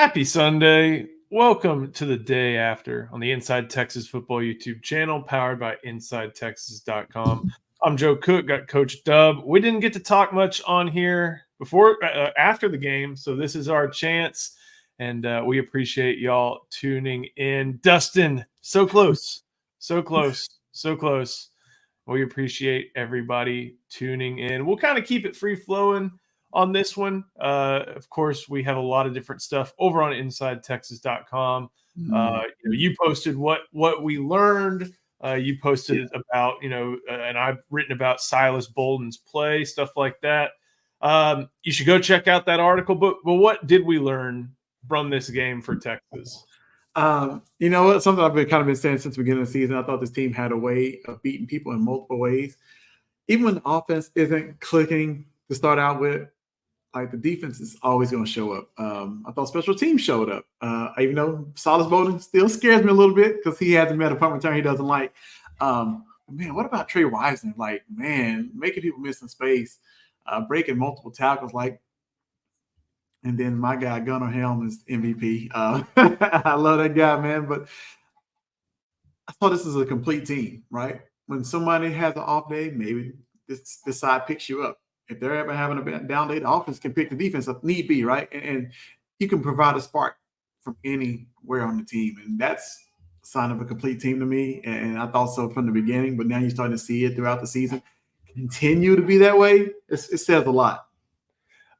Happy Sunday. Welcome to the day after on the Inside Texas Football YouTube channel powered by InsideTexas.com. I'm Joe Cook, got Coach Dub. We didn't get to talk much on here after the game, so this is our chance, and we appreciate y'all tuning in. Dustin, so close, so close, so close. We appreciate everybody tuning in. We'll kind of keep it free-flowing on this one. Of course, we have a lot of different stuff over on InsideTexas.com. You posted what we learned. You posted about, and I've written about Silas Bolden's play, stuff like that. You should go check out that article. But what did we learn from this game for Texas? You know what? Something I've been saying since the beginning of the season. I thought this team had a way of beating people in multiple ways. Even when the offense isn't clicking to start out with, like the defense is always going to show up. I thought special teams showed up. Even though Silas Bolden still scares me a little bit because he hasn't met a punt return he doesn't like. Man, what about Trey Wiseman? Like, man, making people miss in space, breaking multiple tackles, and then my guy Gunnar Helm is MVP. I love that guy, man. But I thought this is a complete team, right? When somebody has an off day, maybe this side picks you up. If they're ever having a down day, the offense can pick the defense up, need be, right? And you can provide a spark from anywhere on the team. And that's a sign of a complete team to me. And I thought so from the beginning, but now you're starting to see it throughout the season. Continue to be that way. It says a lot.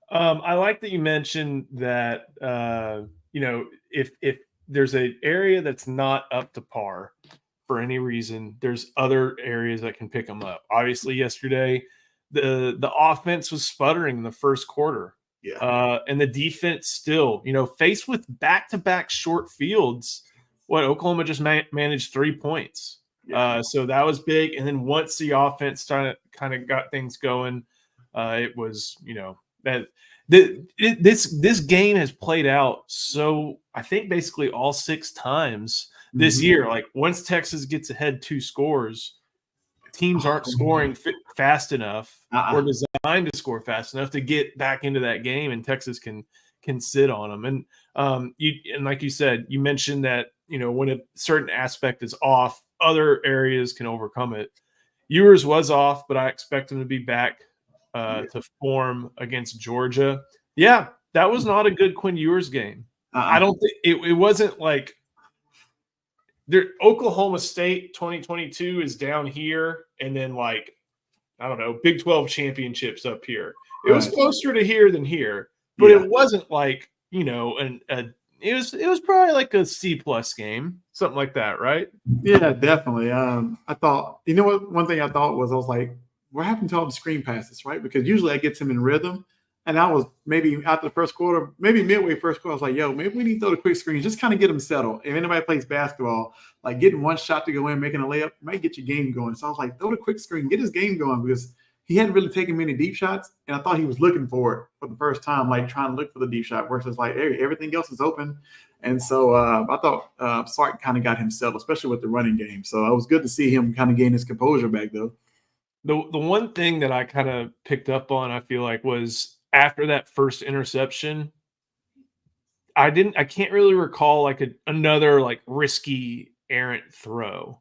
I like that you mentioned that, if there's an area that's not up to par for any reason, there's other areas that can pick them up. Obviously, yesterday, the offense was sputtering in the first quarter. Yeah. And the defense still, faced with back-to-back short fields, Oklahoma just managed 3 points. Yeah. So that was big. And then once the offense kind of got things going, it was, that this game has played out. So I think basically all 6 times this year, like once Texas gets ahead 2 scores, teams aren't scoring fast enough or designed to score fast enough to get back into that game, and Texas can sit on them. And like you said, you mentioned that when a certain aspect is off, other areas can overcome it. Ewers was off, but I expect him to be back to form against Georgia. Yeah, that was not a good Quinn Ewers game. I don't think it wasn't like. Oklahoma State 2022 is down here, and then Big 12 championships up here. It was closer to here than here, but it wasn't like it was probably like a C+ game, something like that, right? Yeah, definitely. I thought one thing I thought was what happened to all the screen passes, right? Because usually that gets him in rhythm. And I was maybe after the first quarter, maybe midway first quarter, I was like, yo, maybe we need to throw the quick screens, just kind of get them settled. If anybody plays basketball, like getting one shot to go in, making a layup, might get your game going. So I was like, throw the quick screen, get his game going, because he hadn't really taken many deep shots. And I thought he was looking for it for the first time, like trying to look for the deep shot versus like, hey, everything else is open. And so I thought Sark kind of got him settled, especially with the running game. So it was good to see him kind of gain his composure back, though. The one thing that I kind of picked up on, I feel like, was after that first interception, I can't really recall like another like risky errant throw.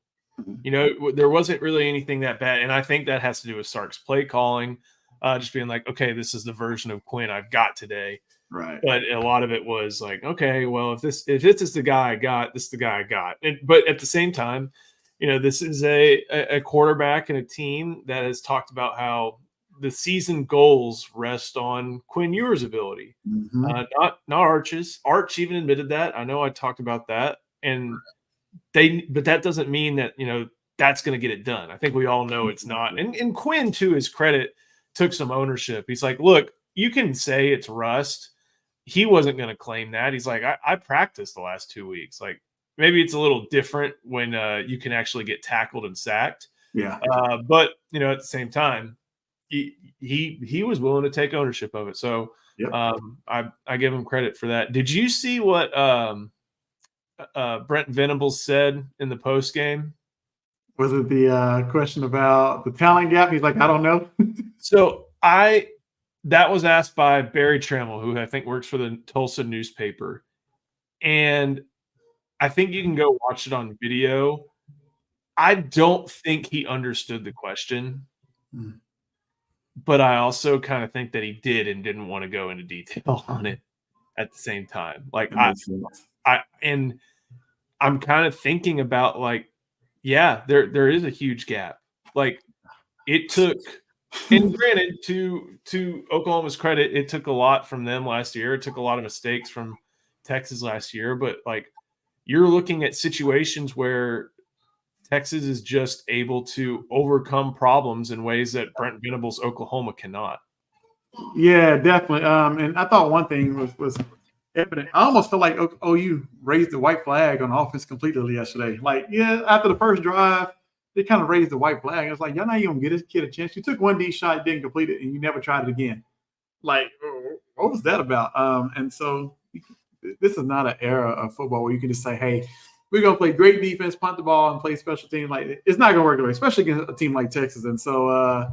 There wasn't really anything that bad. And I think that has to do with Sark's play calling, just being like, okay, this is the version of Quinn I've got today. Right. But a lot of it was like, okay, well, if this is the guy I got, this is the guy I got. But at the same time, this is a quarterback and a team that has talked about how the season goals rest on Quinn Ewers' ability, not Arch's. Arch even admitted that. I know I talked about that, but that doesn't mean that that's going to get it done. I think we all know it's not. And Quinn, to his credit, took some ownership. He's like, look, you can say it's rust. He wasn't going to claim that. He's like, I practiced the last 2 weeks. Like maybe it's a little different when you can actually get tackled and sacked. Yeah. But at the same time, he was willing to take ownership of it. So I give him credit for that. Did you see what Brent Venables said in the post game? Was it the question about the talent gap? He's like, I don't know. So that was asked by Barry Trammell, who I think works for the Tulsa newspaper. And I think you can go watch it on video. I don't think he understood the question, but I also kind of think that he did and didn't want to go into detail on it at the same time. Like That makes sense. I'm kind of thinking about like, yeah, there is a huge gap. Like it took, and granted, to Oklahoma's credit, it took a lot from them last year. It took a lot of mistakes from Texas last year, but like you're looking at situations where Texas is just able to overcome problems in ways that Brent Venables' Oklahoma cannot. Yeah, definitely. And I thought one thing was evident. I almost felt like OU raised the white flag on offense completely yesterday. Like, yeah, after the first drive, they kind of raised the white flag. I was like, y'all not even gonna get this kid a chance. You took one D shot, didn't complete it, and you never tried it again. Like, what was that about? And so this is not an era of football where you can just say, hey, we're gonna play great defense, punt the ball, and play special team. Like, it's not gonna work that way, especially against a team like Texas. And so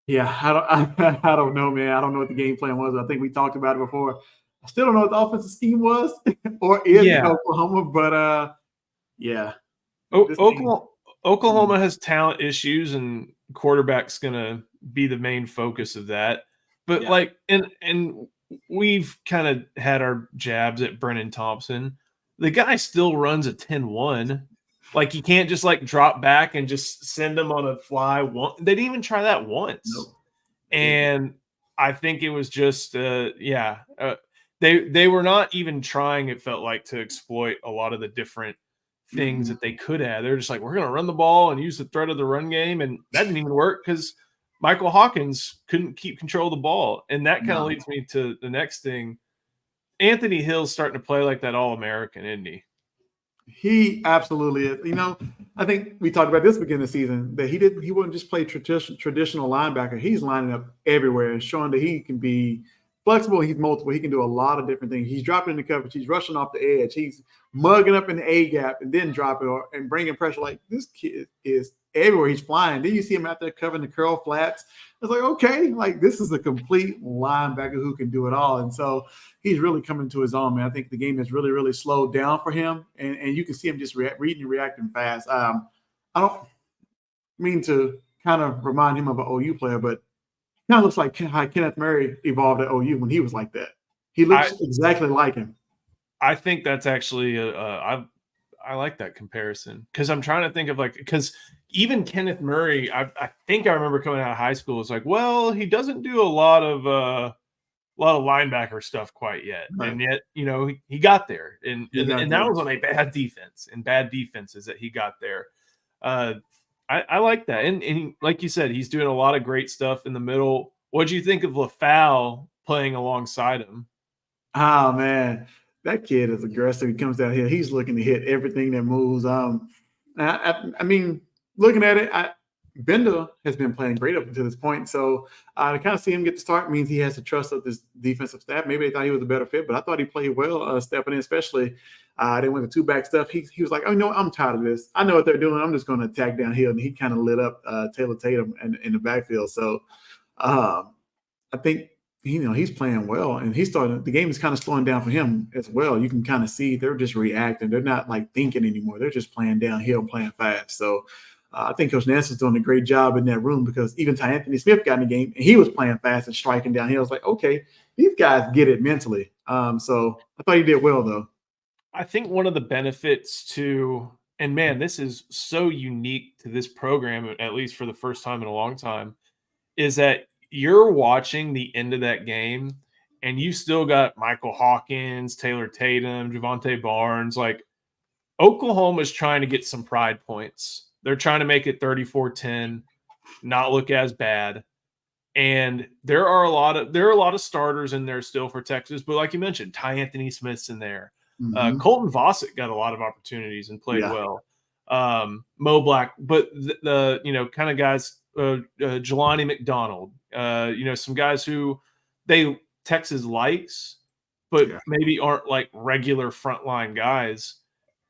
yeah, I don't know, man. I don't know what the game plan was. I think we talked about it before. I still don't know what the offensive scheme was or is in Oklahoma, but yeah. Oklahoma has talent issues, and quarterback's gonna be the main focus of that. But like, and we've kind of had our jabs at Brennan Thompson. The guy still runs a 10-1. Like you can't just like drop back and just send them on a fly. They didn't even try that once. Nope. And I think it was just they were not even trying, it felt like, to exploit a lot of the different things that they could have. They're just like, we're gonna run the ball and use the threat of the run game, and that didn't even work because Michael Hawkins couldn't keep control of the ball. And that kind of leads me to the next thing. Anthony Hill's starting to play like that All-American, isn't he? He absolutely is. You know, I think we talked about this beginning of the season that he wouldn't just play traditional linebacker. He's lining up everywhere and showing that he can be flexible. He's multiple. He can do a lot of different things. He's dropping in the coverage. He's rushing off the edge. He's mugging up in the A gap and then dropping and bringing pressure. Like this kid is everywhere. He's flying. Then you see him out there covering the curl flats. It's like, okay, like this is a complete linebacker who can do it all. And so he's really coming to his own, man. I think the game has really, really slowed down for him. And you can see him just reading and reacting fast. I don't mean to kind of remind him of an OU player, but kind of looks like how Kenneth Murray evolved at OU when he was like that. He looks exactly like him. I think that's actually I like that comparison because I'm trying to think of like because even Kenneth Murray, I think I remember coming out of high school was like, well, he doesn't do a lot of linebacker stuff quite yet, and yet he got there, and that was on a bad defense and bad defenses that he got there. I like that, and like you said, he's doing a lot of great stuff in the middle. What do you think of LaFau playing alongside him? Oh man, that kid is aggressive. He comes down here. He's looking to hit everything that moves. I mean, looking at it, Bender has been playing great up until this point. So to kind of see him get the start means he has the trust of this defensive staff. Maybe they thought he was a better fit, but I thought he played well stepping in, especially they went to two-back stuff. He was like, oh, no, I'm tired of this. I know what they're doing. I'm just going to attack downhill. And he kind of lit up Taylor Tatum in the backfield. So I think he's playing well, and the game is kind of slowing down for him as well. You can kind of see they're just reacting. They're not like thinking anymore. They're just playing downhill, playing fast. So I think Coach Nanson's doing a great job in that room because even Ty Anthony Smith got in the game and he was playing fast and striking downhill. It's like, okay, these guys get it mentally. So I thought he did well, though. I think one of the benefits to, and man, this is so unique to this program, at least for the first time in a long time, is that you're watching the end of that game and you still got Michael Hawkins, Taylor Tatum, Javonte Barnes. Like Oklahoma's trying to get some pride points. They're trying to make it 34-10, not look as bad. And there are a lot of starters in there still for Texas, but like you mentioned, Ty Anthony Smith's in there. Mm-hmm. Colton Vossick got a lot of opportunities and played well. Mo Black, but the kind of guys, Jelani McDonald, some guys who Texas likes, but maybe aren't like regular frontline guys,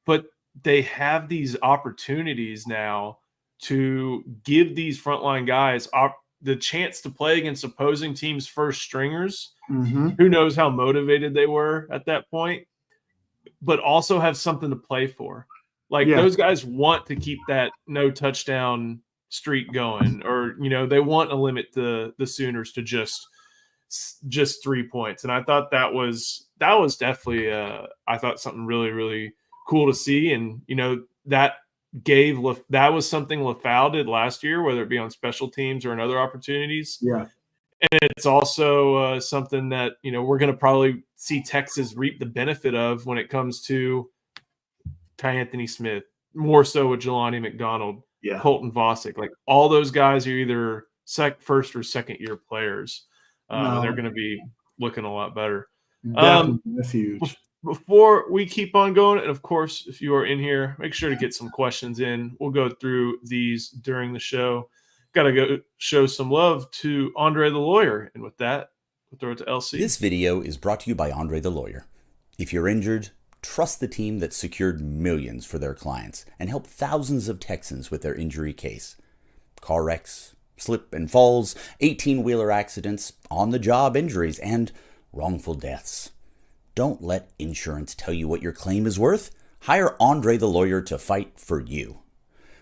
but they have these opportunities now to give these frontline guys the chance to play against opposing teams' first stringers. Mm-hmm. Who knows how motivated they were at that point. but also have something to play for. Like those guys want to keep that no touchdown streak going, or they want to limit the Sooners to just 3 points. And I thought that was definitely I thought something really, really cool to see. And that was something LaFau did last year, whether it be on special teams or in other opportunities. Yeah. And it's also something that we're going to probably see Texas reap the benefit of when it comes to Anthony Smith, more so with Jelani McDonald, Colton Vasek. Like all those guys are either first or second year players. And they're going to be looking a lot better. That's huge. Before we keep on going, and of course, if you are in here, make sure to get some questions in. We'll go through these during the show. Got to go show some love to Andre the Lawyer. And with that, we'll throw it to LC. This video is brought to you by Andre the Lawyer. If you're injured, trust the team that secured millions for their clients and helped thousands of Texans with their injury case. Car wrecks, slip and falls, 18-wheeler accidents, on-the-job injuries, and wrongful deaths. Don't let insurance tell you what your claim is worth. Hire Andre the Lawyer to fight for you.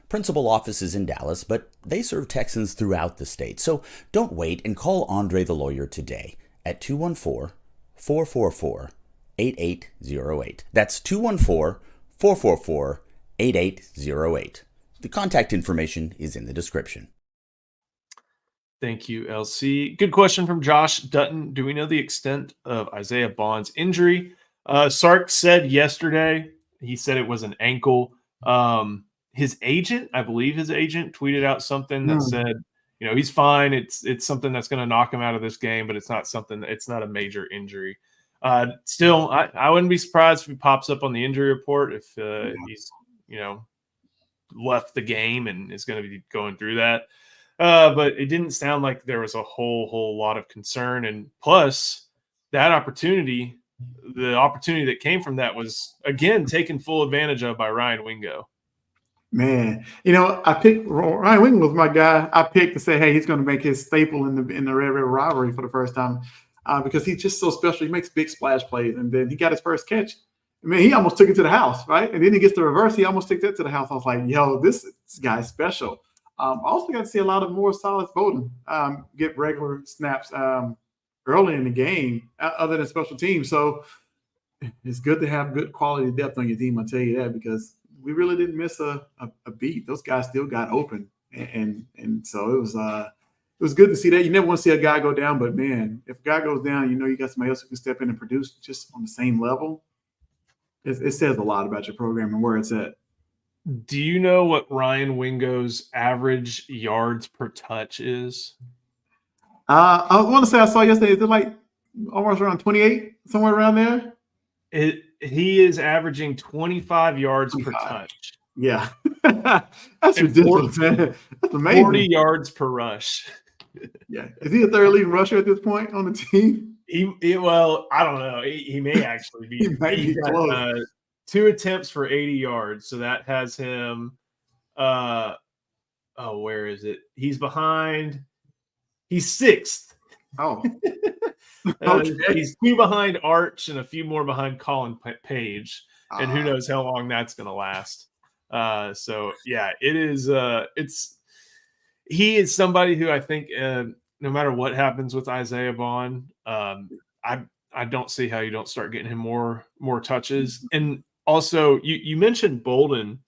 Principal office is in Dallas, but they serve Texans throughout the state. So don't wait and call Andre the Lawyer today at 214-444-8808. That's 214-444-8808. The contact information is in the description. Thank you, LC. Good question from Josh Dutton. Do we know the extent of Isaiah Bond's injury? Sark said yesterday, he said it was an ankle. His agent, I believe his agent, tweeted out something that said, he's fine. It's something that's going to knock him out of this game, but it's not a major injury. Still, I wouldn't be surprised if he pops up on the injury report if he's, left the game and is going to be going through that. But it didn't sound like there was a whole lot of concern. And plus, that opportunity, the opportunity that came from that was, again, taken full advantage of by Ryan Wingo. Man, I picked Ryan Wingo was my guy. I picked to say, hey, he's going to make his staple in the Red River rivalry for the first time because he's just so special. He makes big splash plays, and then he got his first catch. I mean, he almost took it to the house, right? And then he gets the reverse. He almost took that to the house. I was like, yo, this guy's special. I also got to see a lot of more Silas Bowden get regular snaps early in the game, other than special teams. So it's good to have good quality depth on your team. I'll tell you that, because we really didn't miss a beat. Those guys still got open, and so it was good to see that. You never want to see a guy go down, but man, if a guy goes down, you got somebody else who can step in and produce just on the same level. It says a lot about your program and where it's at. Do you know what Ryan Wingo's average yards per touch is? I want to say I saw yesterday. Is it like almost around 28, somewhere around there? He is averaging 25 yards per touch. Yeah. That's ridiculous, man. That's amazing. 40 yards per rush. Yeah. Is he a third leading rusher at this point on the team? Well, I don't know. He may actually be. He might be close. 2 attempts for 80 yards. So that has him. Where is it? He's behind. He's 6th. Oh. Okay. He's 2 behind Arch and a few more behind Colin Page. And who knows how long that's going to last. So, yeah, it is. He is somebody who I think no matter what happens with Isaiah Bond, I don't see how you don't start getting him more touches. And also, you mentioned Bolden.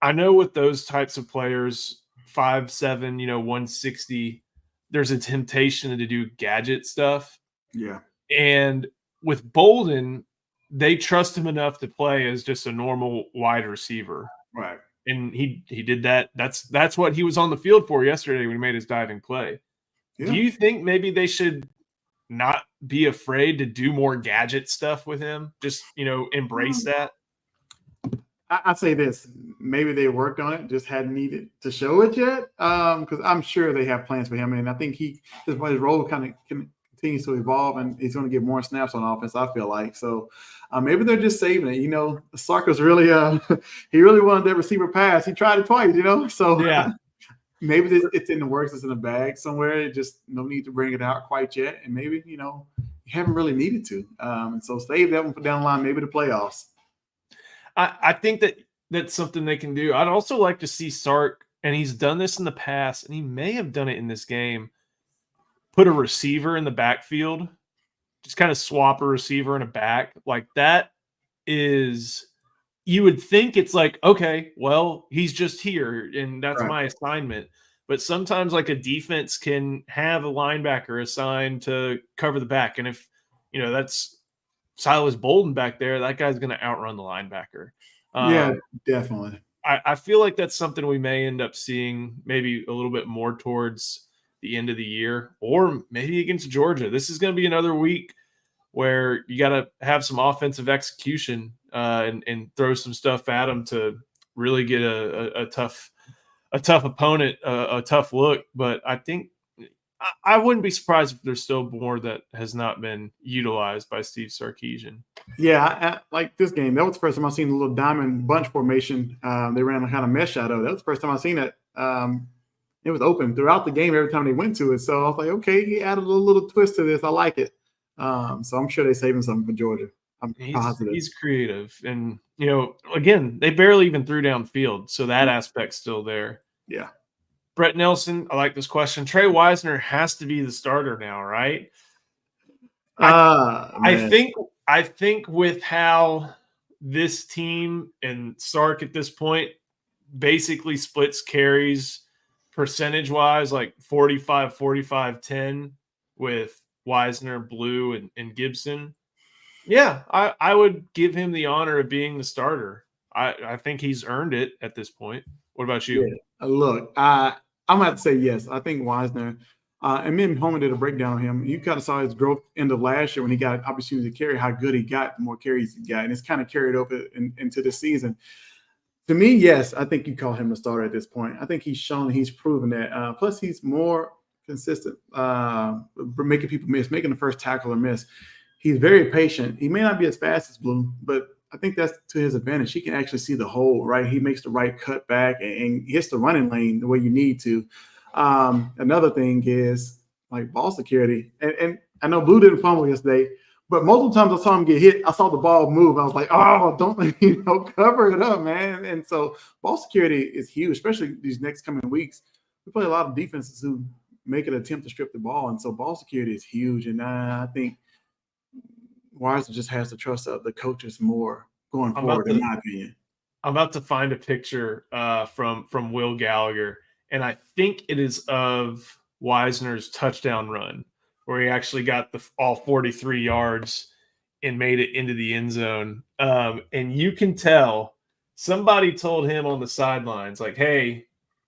I know with those types of players, 5'7", 160, there's a temptation to do gadget stuff. Yeah. And with Bolden, they trust him enough to play as just a normal wide receiver. Right. And he did that. That's what he was on the field for yesterday when he made his diving play. Yeah. Do you think maybe they should not be afraid to do more gadget stuff with him? Just, embrace that? I say this, maybe they worked on it, just hadn't needed to show it yet. Because I'm sure they have plans for him. And I think his role kind of continues to evolve, and he's going to get more snaps on offense, I feel like. So maybe they're just saving it. Sarkis really, he really wanted that receiver pass. He tried it twice, So yeah. Maybe it's in the works, it's in the bag somewhere. Just no need to bring it out quite yet. And maybe, you haven't really needed to. And so save that one for down the line, maybe the playoffs. I think that that's something they can do. I'd also like to see Sark, and he's done this in the past, and he may have done it in this game, put a receiver in the backfield, just kind of swap a receiver and a back. Like that is, you would think it's like, okay, well, he's just here and that's Right. my assignment. But sometimes like a defense can have a linebacker assigned to cover the back. And if, that's Silas Bolden back there, that guy's going to outrun the linebacker. Yeah, definitely. I feel like that's something we may end up seeing maybe a little bit more towards the end of the year, or maybe against Georgia. This is going to be another week where you got to have some offensive execution and throw some stuff at them to really get a tough opponent, a tough look. But I think I wouldn't be surprised if there's still more that has not been utilized by Steve Sarkisian. Yeah, I like this game. That was the first time I've seen the little diamond bunch formation. They ran a kind of mesh shadow. That was the first time I've seen it. It was open throughout the game every time they went to it. So I was like, okay, he added a little twist to this. I like it. So I'm sure they're saving something for Georgia. I'm positive. He's creative. And, again, they barely even threw downfield. So that aspect's still there. Yeah. Brett Nelson, I like this question. Trey Wisner has to be the starter now, right? I think with how this team and Sark at this point basically splits carries percentage-wise, like 45-45-10 with Wisner, Blue, and Gibson. Yeah, I would give him the honor of being the starter. I think he's earned it at this point. What about you? Yeah. Look, I'm going to have to say yes. I think Wisner, and me and Homer did a breakdown on him. You kind of saw his growth end of last year when he got an opportunity to carry, how good he got, the more carries he got. And it's kind of carried over into this season. To me, yes, I think you call him the starter at this point. I think he's proven that. Plus, he's more consistent, making people miss, making the first tackle or miss. He's very patient. He may not be as fast as Blue, but I think that's to his advantage. He can actually see the hole, right? He makes the right cut back and hits the running lane the way you need to. Another thing is like ball security. And I know Blue didn't fumble yesterday, but multiple times I saw him get hit. I saw the ball move. I was like, oh, don't, cover it up, man. And so ball security is huge, especially these next coming weeks. We play a lot of defenses who make an attempt to strip the ball. And so ball security is huge. And I think Wisner just has to trust the coaches more going forward, in my opinion. I'm about to find a picture from Will Gallagher, and I think it is of Wisner's touchdown run, where he actually got all 43 yards and made it into the end zone. And you can tell somebody told him on the sidelines, like, hey,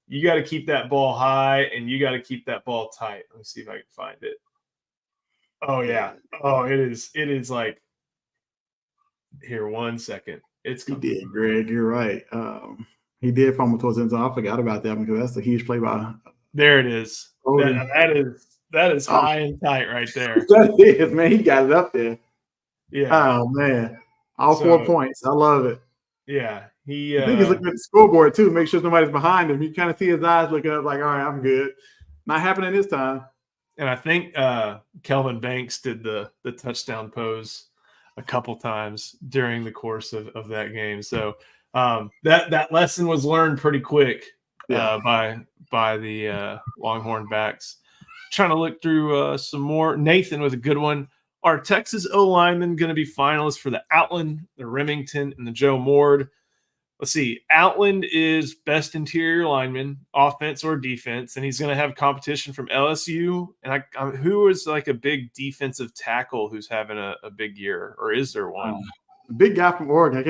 you got to keep that ball high and you got to keep that ball tight. Let me see if I can find it. Oh, yeah. Oh, it is like, here, 1 second. He did, Greg. You're right. He did fumble towards the end zone. I forgot about that one because that's a huge play by. There it is. That is high and tight right there. That is, man. He got it up there. Yeah. Oh, man. All 4 points. I love it. Yeah. I think he's looking at the scoreboard, too. Make sure nobody's behind him. You kind of see his eyes looking up like, all right, I'm good. Not happening this time. And I think Kelvin Banks did the touchdown pose a couple times during the course of that game. So that lesson was learned pretty quick by the Longhorn backs. Trying to look through some more. Nathan with a good one. Are Texas O-linemen going to be finalists for the Outland, the Remington, and the Joe Moore? Let's see. Outland is best interior lineman, offense or defense, and he's going to have competition from LSU. And who is like a big defensive tackle who's having a big year, or is there one? The big guy from Oregon. I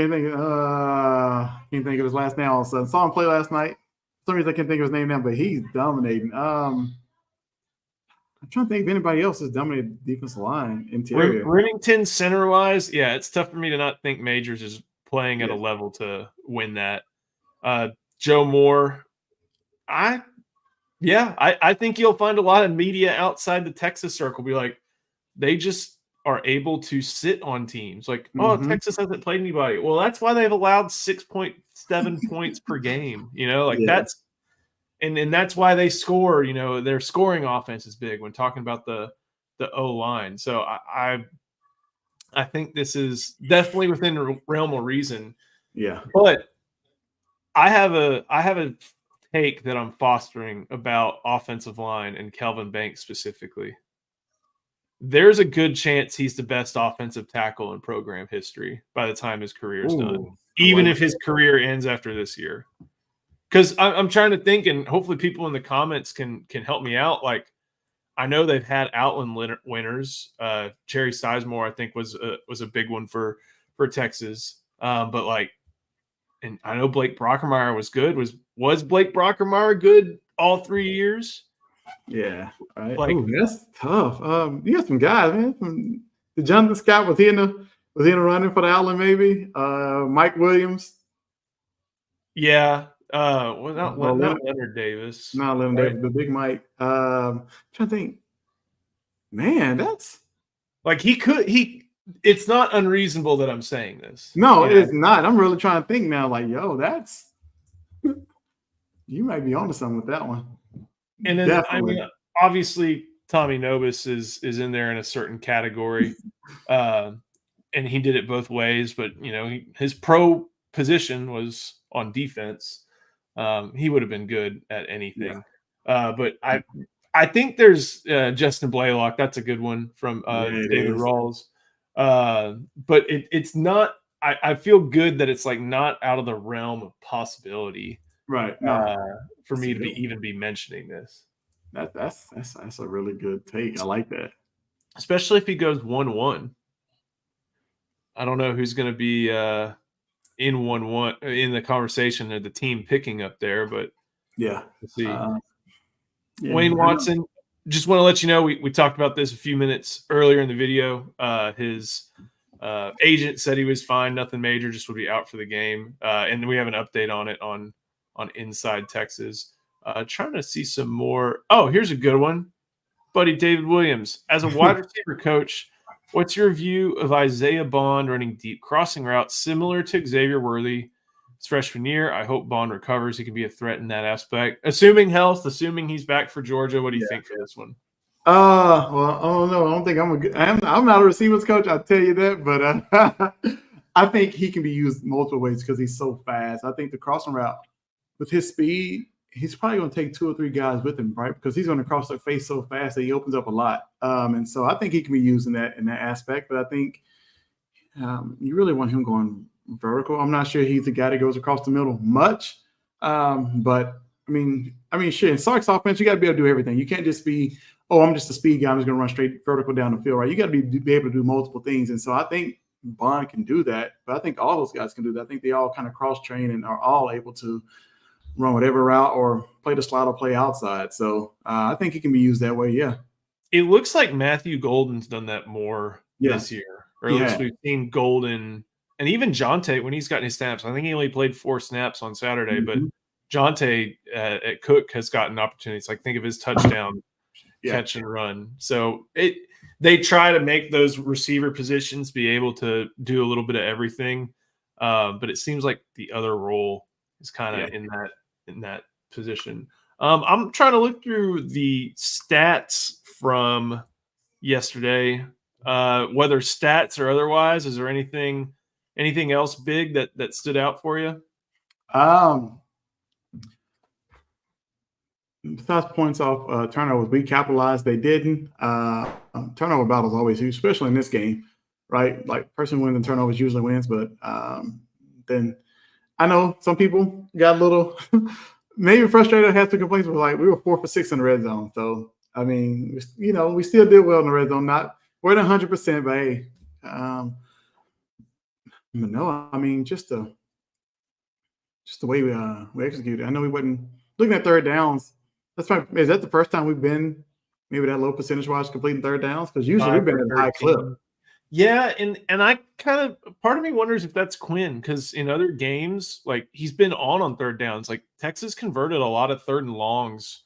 can't think of his last name. All of a sudden, saw him play last night. For some reason, I can't think of his name now, but he's dominating. I'm trying to think if anybody else has dominated defensive line interior. Remington center wise, yeah, it's tough for me to not think Majors is playing at a level to win that. Joe Moore, I think you'll find a lot of media outside the Texas circle be like, they just are able to sit on teams. Like, Texas hasn't played anybody. Well, that's why they've allowed 6.7 points per game. That's and that's why they score. Their scoring offense is big when talking about the O-line. So I think this is definitely within the realm of reason Yeah. But I have a take that I'm fostering about offensive line and Kelvin Banks specifically. There's a good chance he's the best offensive tackle in program history by the time his career is done, Ooh, I even like if his career ends after this year. Because I'm trying to think, and hopefully people in the comments can help me out. Like, I know they've had Outland winners. Jerry Sizemore, I think, was a big one for Texas. But like, and I know Blake Brockermeyer was good. Was Blake Brockermeyer good all 3 years? Yeah. Right. Like, Oh, that's tough. You got some guys, man. The Jonathan Scott was he in the running for the Outland, maybe? Mike Williams. yeah. Well, not Well, Leonard Davis. not Leonard Right? Davis, the big Mike. Trying to think. Man, that's Like it's not unreasonable that I'm saying this. no, You know? it's not. I'm really trying to think now. Like, yo, that's you might be onto something with that one. And then Definitely. I mean, obviously Tommy Nobis is in there in a certain category, and he did it both ways. But you know, his pro position was on defense. He would have been good at anything. But I think there's Justin Blaylock. That's a good one from Yeah, it David is. Rawls. But it's not. I feel good that it's like not out of the realm of possibility Right. No. for That's me a to good one. even be mentioning this, That's a really good take. I like that. especially if he goes 1-1. I don't know who's going to be in 1-1 in the conversation or the team picking up there, but Yeah. we'll see. Yeah. Wayne Watson, just want to let you know, we talked about this a few minutes earlier in the video. His agent said he was fine, nothing major, just would be out for the game. And we have an update on it on Inside Texas. Trying to see some more. Oh, here's a good one. Buddy David Williams. As a wide receiver coach, what's your view of Isaiah Bond running deep crossing routes similar to Xavier Worthy? His freshman year, I hope Bond recovers. He can be a threat in that aspect. Assuming health, assuming he's back for Georgia, what do you think for this one? Well, I don't know. I don't think I'm not a receivers coach. I'll tell you that, but I think he can be used multiple ways because he's so fast. I think the crossing route with his speed, he's probably going to take 2 or 3 guys with him, right? Because he's going to cross their face so fast that he opens up a lot. And so I think he can be used in that aspect. But I think you really want him going vertical. I'm not sure he's the guy that goes across the middle much. But I mean, sure. In Sark's offense, you got to be able to do everything. You can't just be, oh, I'm just a speed guy. I'm just going to run straight vertical down the field, right? You got to be able to do multiple things. And so I think Bond can do that. But I think all those guys can do that. I think they all kind of cross train and are all able to run whatever route or play the slot or play outside. So I think he can be used that way. Yeah. It looks like Matthew Golden's done that more this year, or at least we've seen Golden and even Jonte when he's gotten his snaps. I think he only played 4 snaps on Saturday, but Jonte at Cook has gotten opportunities. Like think of his touchdown catch and run. So they try to make those receiver positions be able to do a little bit of everything, but it seems like the other role is kind of in that position. I'm trying to look through the stats from yesterday, whether stats or otherwise. Is there anything else big that stood out for you? Besides points off turnovers, we capitalized. They didn't. Turnover battles always huge, especially in this game, right? Like person wins and turnovers usually wins, but then I know some people got a little maybe frustrated, had some complaints, but like we were 4 for 6 in the red zone. So I mean, we still did well in the red zone. We're at 100%, but hey, but no, I mean just the way we executed. I know we wasn't looking at third downs. Is that the first time we've been maybe that low percentage wise completing third downs? Because usually we've been at a high clip. Yeah, and I kind of part of me wonders if that's Quinn, because in other games, like he's been on third downs. Like Texas converted a lot of third and longs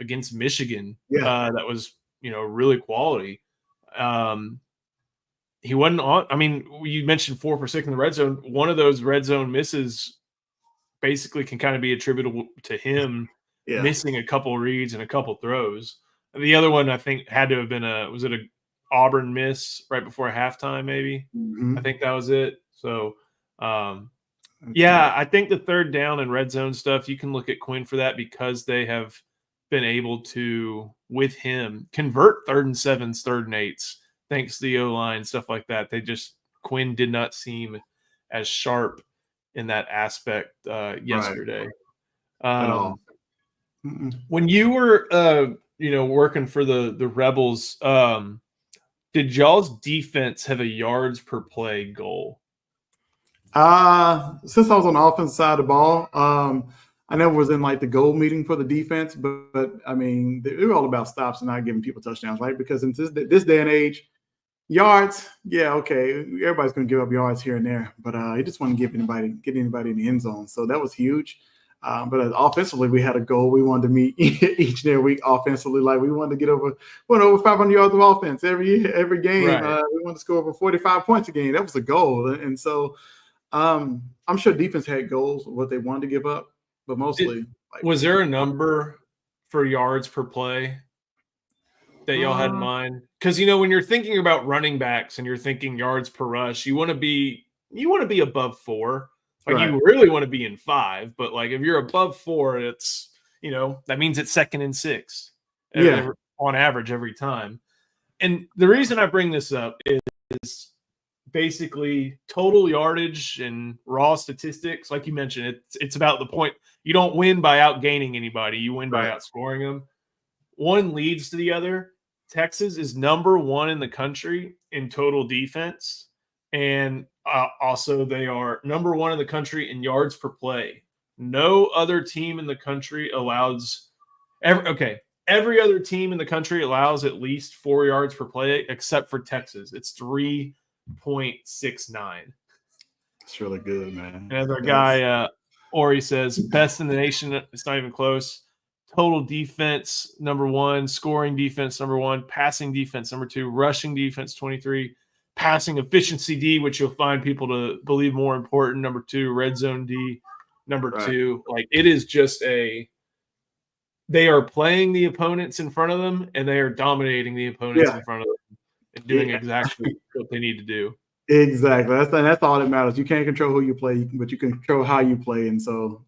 against Michigan. That was really quality. He wasn't on. I mean, you mentioned 4 for 6 in the red zone. One of those red zone misses basically can kind of be attributable to him missing a couple reads and a couple throws. And the other one I think had to have been was it a Auburn miss right before halftime? Maybe I think that was it. So Yeah, I think the third down and red zone stuff, you can look at Quinn for that because they have been able to, with him, convert 3rd and 7s, 3rd and 8s, thanks to the O-line, stuff like that. Quinn did not seem as sharp in that aspect yesterday. At all. When you were, working for the Rebels, did y'all's defense have a yards per play goal? Since I was on the offensive side of the ball, I never was in like the goal meeting for the defense, but I mean, they were all about stops and not giving people touchdowns, right? Because in this day and age, yards, yeah, okay, everybody's going to give up yards here and there, but you just want to get anybody in the end zone. So that was huge. But offensively, we had a goal. We wanted to meet each and every week offensively. Like we wanted to get over 500 yards of offense every game. Right. We wanted to score over 45 points a game. That was the goal. And so I'm sure defense had goals of what they wanted to give up, but mostly. Was there a number for yards per play that y'all had in mind? Because when you're thinking about running backs and you're thinking yards per rush, you want to be above 4. Like Right. you really want to be in 5, but like if you're above 4, it's that means it's 2nd and 6. On average every time. And the reason I bring this up is basically total yardage and raw statistics. Like you mentioned, it's about the point. You don't win by outgaining anybody. You win by outscoring them. One leads to the other. Texas is number 1 in the country in total defense. And also they are number 1 in the country in yards per play. No other team in the country allows every other team in the country allows at least 4 yards per play except for Texas. It's 3.69. It's really good, man. Another guy, Ori says, best in the nation. It's not even close. Total defense, number 1. Scoring defense, number 1. Passing defense, number 2. Rushing defense, 23. Passing efficiency D, which you'll find people to believe more important, number 2. Red zone D, number 2. Like it is just they are playing the opponents in front of them and they are dominating the opponents in front of them and doing exactly what they need to do. Exactly. That's all that matters. You can't control who you play, but you can control how you play. And so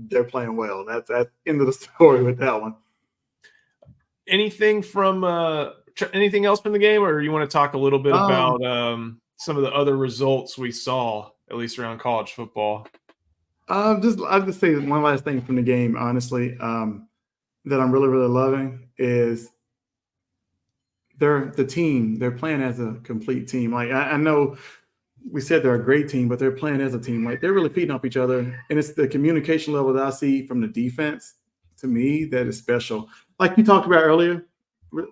they're playing well. That's end of the story with that one. Anything else from the game, or you want to talk a little bit about some of the other results we saw, at least around college football? I'll just say one last thing from the game, honestly, that I'm really, really loving is the team. They're playing as a complete team. Like I know we said they're a great team, but they're playing as a team. Like they're really feeding off each other. And it's the communication level that I see from the defense, to me, that is special. Like you talked about earlier,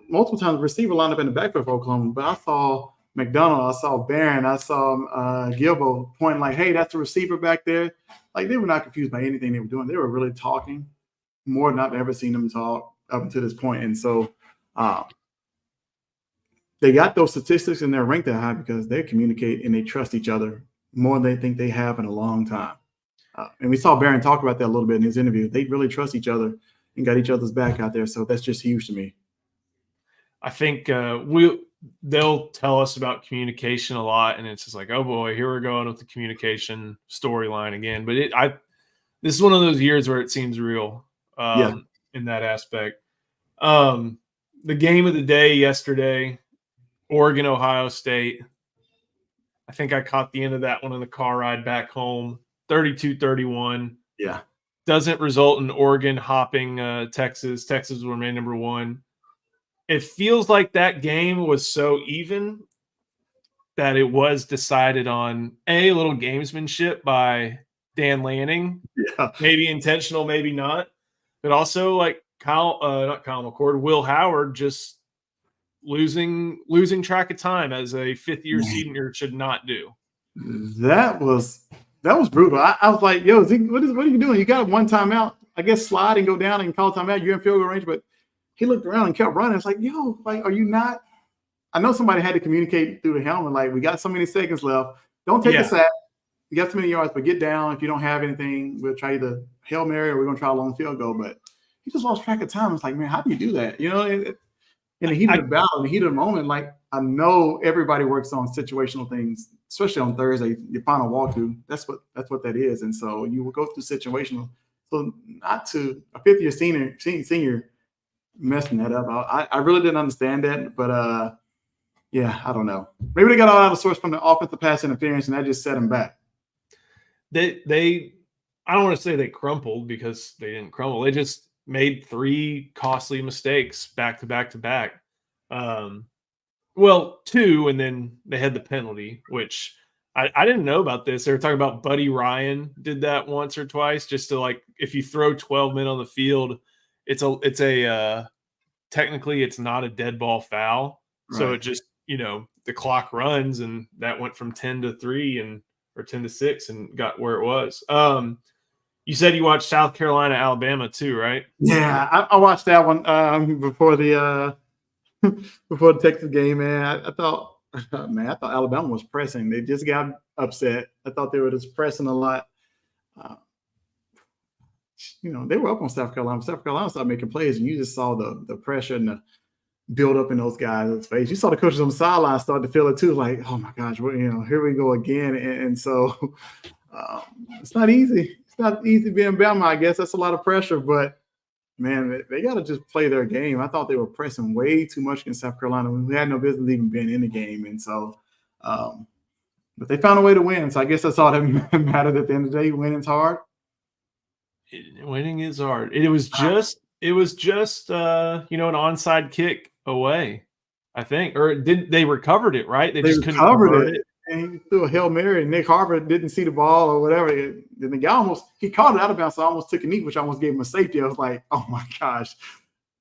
multiple times receiver lined up in the backfield for Oklahoma, but I saw McDonald, I saw Barron, I saw Gilbo pointing like, hey, that's the receiver back there. Like they were not confused by anything they were doing. They were really talking more than I've ever seen them talk up until this point. And so they got those statistics and they're ranked that high because they communicate and they trust each other more than they think they have in a long time. And we saw Barron talk about that a little bit in his interview. They really trust each other and got each other's back out there. So that's just huge to me. I think they'll tell us about communication a lot, and it's just like, oh boy, here we're going with the communication storyline again. But this is one of those years where it seems real in that aspect. The game of the day yesterday, Oregon, Ohio State. I think I caught the end of that one on the car ride back home, 32-31. Yeah. Doesn't result in Oregon hopping Texas. Texas will remain number 1. It feels like that game was so even that it was decided on a little gamesmanship by Dan Lanning. Yeah. Maybe intentional, maybe not. But also like not Kyle McCord, Will Howard just losing track of time as a fifth-year senior should not do. That was brutal. I was like, yo, Zeke, what are you doing? You got one timeout. I guess slide and go down and call timeout. You're in field goal range, but he looked around and kept running. It's like, yo, like, are you not? I know somebody had to communicate through the helmet. Like, we got so many seconds left. Don't take a sack. You got so many yards, but get down. If you don't have anything, we'll try either Hail Mary or we're going to try a long field goal. But he just lost track of time. It's like, man, how do you do that? You know, in the heat of the battle, in the heat of the moment, like I know everybody works on situational things, especially on Thursday, your final walkthrough. That's what that is. And so you will go through situational. So not to a fifth-year senior messing that up. I really didn't understand that, but yeah, I don't know. Maybe they got all out of source from the offensive pass interference, and that just set them back. They I don't want to say they crumpled because they didn't crumble. They just made 3 costly mistakes back to back to back. Well, 2, and then they had the penalty, which I didn't know about this. They were talking about Buddy Ryan did that once or twice, just to like, if you throw 12 men on the field, it's a technically it's not a dead ball foul. Right. So it just, the clock runs, and that went from 10-3 or 10-6 and got where it was. You said you watched South Carolina, Alabama too, right? Yeah, I watched that one before the Texas game, man. I thought Alabama was pressing. They just got upset. I thought they were just pressing a lot. They were up on South Carolina. South Carolina started making plays, and you just saw the pressure and the build up in those guys' face. You saw the coaches on the sideline start to feel it too, like, oh my gosh, here we go again. And so it's not easy. It's not easy being Bama. I guess that's a lot of pressure, but man, they got to just play their game. I thought they were pressing way too much against South Carolina. We had no business even being in the game. And so, but they found a way to win. So I guess that's all that mattered at the end of the day. Winning's hard. Winning is hard. It was just an onside kick away, I think. Or they recovered it, right? They just couldn't convert it. And he threw a Hail Mary, and Nick Harvard didn't see the ball or whatever. And the guy he caught it out of bounds, so I almost took a knee, which almost gave him a safety. I was like, oh my gosh,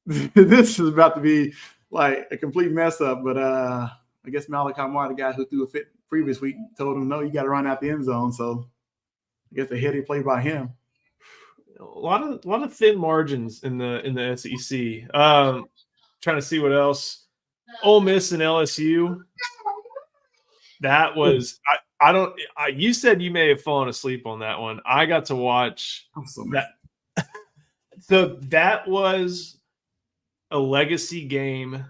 this is about to be like a complete mess up. But I guess Malachi Moore, the guy who threw a fit previous week, told him, no, you got to run out the end zone. So I guess a heady play by him. A lot of thin margins in the SEC. Trying to see what else. Ole Miss and LSU. That was you said you may have fallen asleep on that one. I got to watch that. So that was a legacy game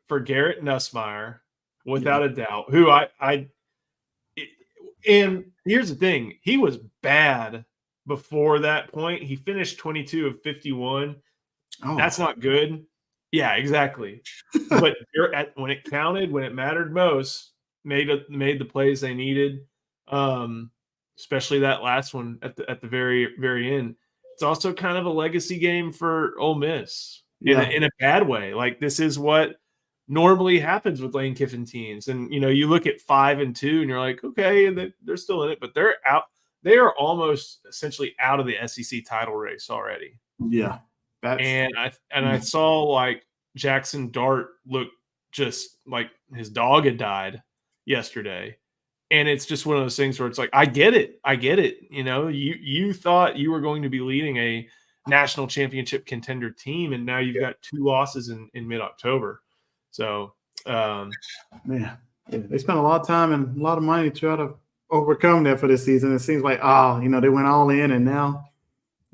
for Garrett Nussmeier, without a doubt. Who and here's the thing, he was bad before that point. He finished 22 of 51. Oh. That's not good. Yeah, exactly. But when it counted, when it mattered most, made the plays they needed, especially that last one at the very, very end. It's also kind of a legacy game for Ole Miss in a bad way. Like, this is what normally happens with Lane Kiffin teams. And, you look at 5-2 and you're like, okay, they're still in it, but they're out. They are almost essentially out of the SEC title race already. Yeah. I saw like Jackson Dart look just like his dog had died yesterday. And it's just one of those things where it's like, I get it. You thought you were going to be leading a national championship contender team, and now you've got 2 losses in mid-October. So they spent a lot of time and a lot of money to try to overcome that for this season. It seems like, they went all in, and now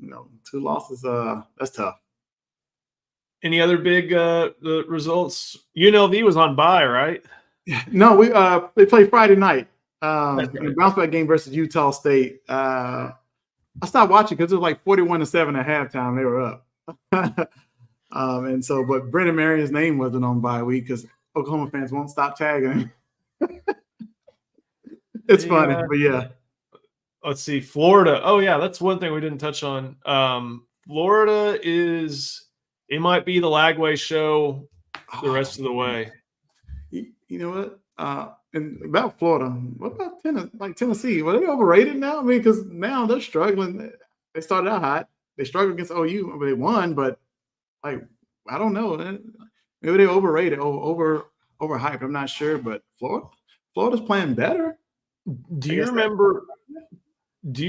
2 losses, that's tough. Any other big the results? UNLV was on bye, right? No, they played Friday night. Right. In a bounce back game versus Utah State. I stopped watching because it was like 41-7 at halftime. They were up. And so, but Brennan Marion's name wasn't on bye week because Oklahoma fans won't stop tagging him. It's funny, but yeah. Let's see. Florida. Oh, yeah, that's one thing we didn't touch on. Florida it might be the Lagway show the rest of the way. You know what? And about Florida, what about Tennessee? Were they overrated now? I mean, because now they're struggling. They started out hot. They struggled against OU. They won, but I don't know. Maybe they overrated, overhyped. I'm not sure, but Florida's playing better. Do you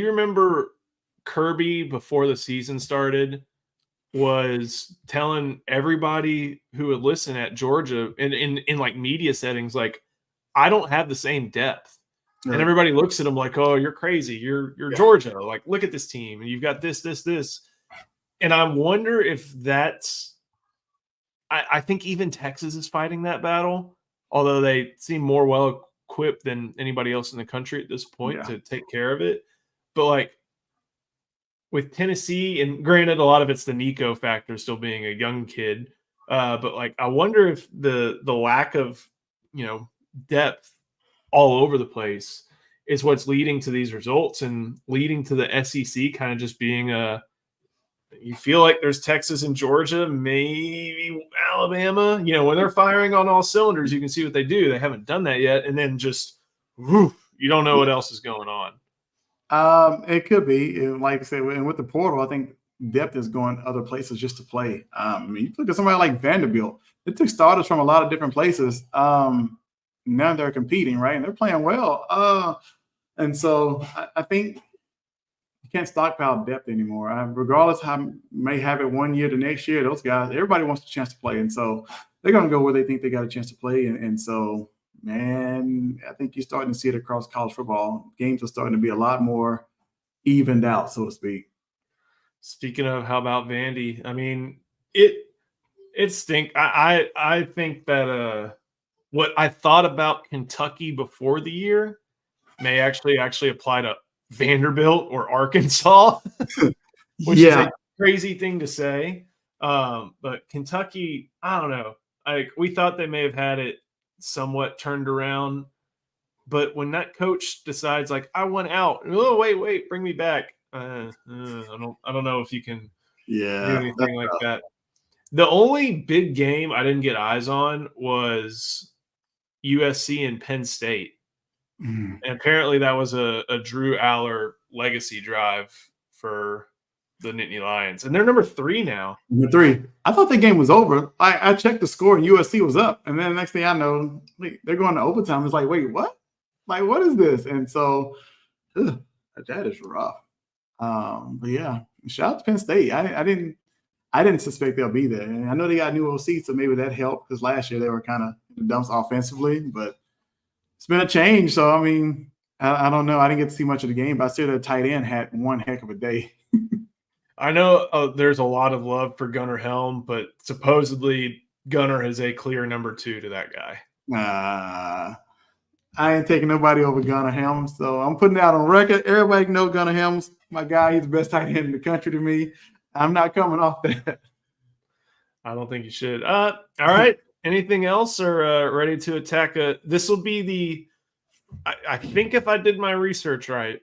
remember Kirby before the season started was telling everybody who would listen at Georgia in like media settings, like, I don't have the same depth. Right. And everybody looks at him like, oh, you're crazy. You're Georgia. Like, look at this team. And you've got this. And I wonder if that's I think even Texas is fighting that battle, although they seem more well equipped than anybody else in the country at this point to take care of it. But like with Tennessee, and granted, a lot of it's the Nico factor, still being a young kid. But like, I wonder if the lack of depth all over the place is what's leading to these results and leading to the SEC kind of just being you feel like there's Texas and Georgia, maybe Alabama, when they're firing on all cylinders, you can see what they do. They haven't done that yet. And then just, you don't know what else is going on. It could be. And like I said, and with the portal, I think depth is going other places just to play. I mean, you look at somebody like Vanderbilt. It took starters from a lot of different places. Now they're competing, right? And they're playing well. And so I think you can't stockpile depth anymore. Regardless how you may have it one year to next year, those guys, everybody wants a chance to play. And so they're going to go where they think they got a chance to play. And so, man, I think you're starting to see it across college football. Games are starting to be a lot more evened out, so to speak. Speaking of, how about Vandy? I mean, it stinks. I think that what I thought about Kentucky before the year may actually apply to Vanderbilt or Arkansas, which is a crazy thing to say. But Kentucky, I don't know. We thought they may have had it somewhat turned around, but when that coach decides, like, I want out, oh wait, bring me back. I don't know if you can do anything like that. The only big game I didn't get eyes on was USC and Penn State. And apparently that was a Drew Aller legacy drive for the Nittany Lions. And they're number 3 now. Number 3. I thought the game was over. I checked the score and USC was up. And then the next thing I know, they're going to overtime. It's like, wait, what? Like, what is this? And so that is rough. But yeah, shout out to Penn State. I didn't suspect they'll be there. And I know they got new OC, so maybe that helped because last year they were kind of in the dumps offensively, but it's been a change. So, I mean, I don't know. I didn't get to see much of the game, but I see the tight end had one heck of a day. I know there's a lot of love for Gunnar Helm, but supposedly Gunnar is a clear number 2 to that guy. I ain't taking nobody over Gunnar Helm, so I'm putting that on record. Everybody know Gunnar Helm's my guy. He's the best tight end in the country to me. I'm not coming off that. I don't think you should. All right. Anything else, or ready to attack? This will be I think if I did my research right,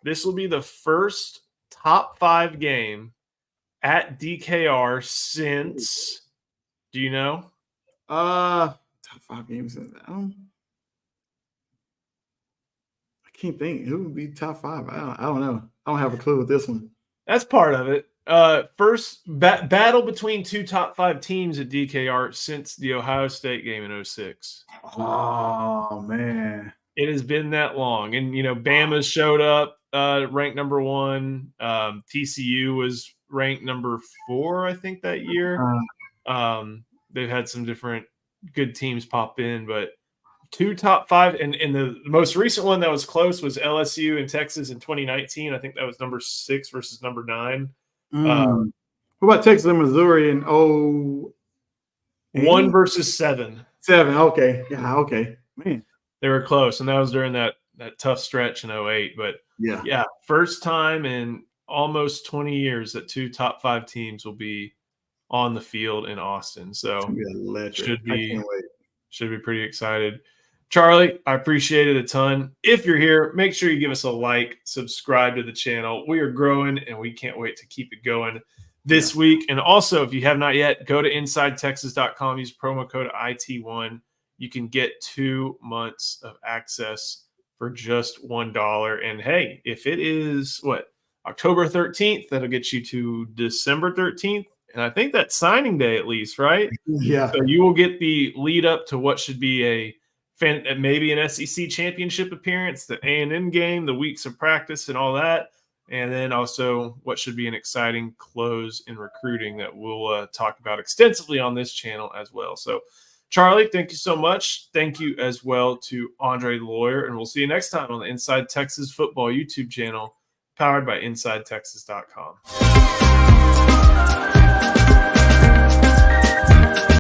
this will be the first top 5 game at DKR since, do you know? Top 5 games. I can't think. Who would be top 5? I don't know. I don't have a clue with this one. That's part of it. First battle between 2 top 5 teams at DKR since the Ohio State game in 2006. Oh, man. It has been that long. And, Bama showed up ranked number 1. TCU was ranked number 4, I think, that year. They've had some different good teams pop in, but 2 top 5. And the most recent one that was close was LSU and Texas in 2019. I think that was number 6 versus number 9. What about Texas and Missouri in 1 versus 7? 7, okay. Yeah, okay. Man. They were close, and that was during that tough stretch in 2008. But yeah, first time in almost 20 years that 2 top 5 teams will be on the field in Austin. So should be pretty excited. Charlie, I appreciate it a ton. If you're here, make sure you give us a like, subscribe to the channel. We are growing, and we can't wait to keep it going this week. And also, if you have not yet, go to InsideTexas.com. Use promo code IT1. You can get 2 months of access for just $1. And hey, if it is October 13th, that'll get you to December 13th. And I think that's signing day at least, right? Yeah. So you will get the lead up to what should be maybe an SEC championship appearance, the A&M game, the weeks of practice and all that. And then also what should be an exciting close in recruiting that we'll talk about extensively on this channel as well. So Charlie, thank you so much. Thank you as well to Andre the Lawyer. And we'll see you next time on the Inside Texas Football YouTube channel, powered by InsideTexas.com.